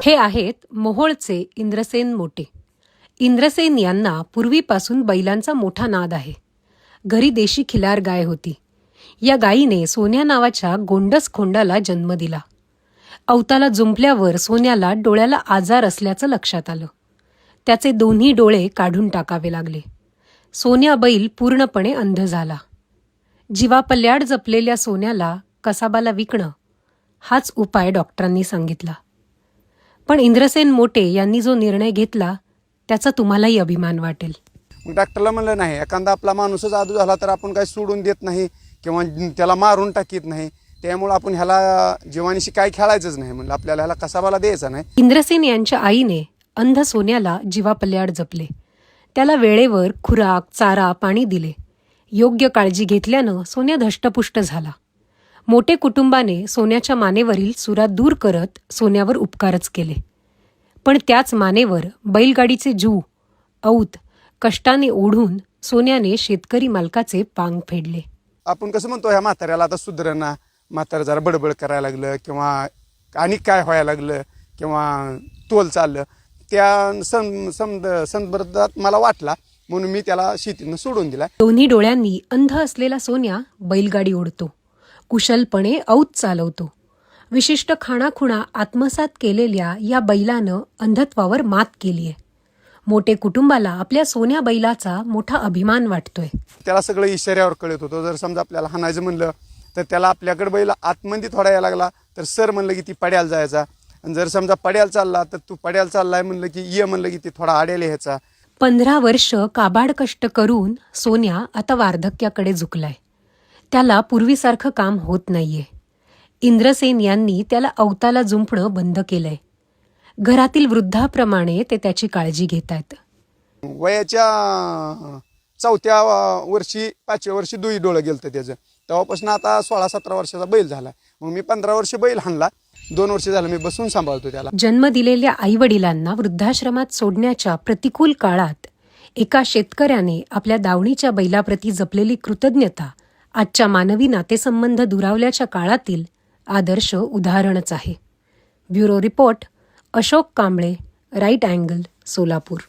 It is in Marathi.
हे आहेत मोहोळचे इंद्रसेन मोटे. इंद्रसेन यांना पूर्वीपासून बैलांचा मोठा नाद आहे. घरी देशी खिलार गाय होती. या गायीने सोन्या नावाच्या गोंडस खोंडाला जन्म दिला. अवताला जुंपल्यावर सोन्याला डोळ्याला आजार असल्याचं लक्षात आलं. त्याचे दोन्ही डोळे काढून टाकावे लागले. सोन्या बैल पूर्णपणे अंध झाला. जीवापल्याड जपलेल्या सोन्याला कसाबाला विकणं हाच उपाय डॉक्टरांनी सांगितला. पण इंद्रसेन मोटे यांनी जो निर्णय घेतला त्याचा तुम्हालाही अभिमान वाटेल. मग डॉक्टरला म्हणलं नाही, एखादा आपला माणूसच आदू झाला तर आपण काही सोडून देत नाही किंवा त्याला मारून टाकीत नाही. त्यामुळे आपण ह्याला जीवानीशी काय खेळायचंच नाही. म्हणलं आपल्याला ह्याला कसाबाला द्यायचा नाही. इंद्रसेन यांच्या आईने अंध सोन्याला जीवापल्याड जपले. त्याला वेळेवर खुराक, चारा, पाणी दिले. योग्य काळजी घेतल्यानं सोन्या धष्टपुष्ट झाला. मोटे कुटुंबाने सोन्याच्या मानेवरील सुरा दूर करत सोन्यावर उपकारच केले. पण त्याच मानेवर बैलगाडीचे जू, औत कष्टाने ओढून सोन्याने शेतकरी मालकाचे पांग फेडले. आपण कसं म्हणतो ह्या म्हाताऱ्याला आता सुधारणा, म्हातारा जरा बडबड करायला लागलं किंवा आणि काय व्हायला लागलं किंवा तोल चाललं, त्या संदर्भात मला वाटला म्हणून मी त्याला शेतीनं सोडून दिला. दोन्ही डोळ्यांनी अंध असलेला सोन्या बैलगाडी ओढतो, कुशलपणे औत चालवतो. विशिष्ट खाणाखुणा आत्मसात केलेल्या या बैलानं अंधत्वावर मात केलीये. मोटे कुटुंबाला आपल्या सोन्या बैलाचा मोठा अभिमान वाटतोय. त्याला सगळं इशाऱ्यावर कळत होतं. जर समजा आपल्याला हाणायचं म्हणलं तर त्याला आपल्याकडे बैल आतमध्ये थोडा यायला लागला तर सर म्हणलं की ती पड्याला जायचा. आणि जर समजा पड्याला चालला तर तू पड्याला चाललाय म्हणलं की ये म्हणलं की ती थोडा आड्याला ह्याचा. 15 वर्ष काबाड कष्ट करून सोन्या आता वार्धक्याकडे झुकलाय. त्याला पूर्वीसारखं काम होत नाहीये. इंद्रसेन यांनी त्याला अवताला जुंपणं बंद केलंय. घरातील वृद्धाप्रमाणे ते त्याची काळजी घेतायत. वयाच्या 4थ्या वर्षी 5व्या वर्षी दुई डोळं गेलं त्याचं. तेव्हापासून आता 16-17 वर्षाचा बैल झाला. मग मी 15 वर्ष बैल हाणला. 2 वर्ष झालं मी बसून सांभाळतो त्याला. जन्म दिलेल्या आईवडिलांना वृद्धाश्रमात सोडण्याच्या प्रतिकूल काळात एका शेतकऱ्याने आपल्या दावणीच्या बैलाप्रती जपलेली कृतज्ञता आजच्या मानवी नातेसंबंध दुरावल्याच्या काळातील आदर्श उदाहरणच आहे. Bureau report, Ashok Kamble, right angle, Solapur.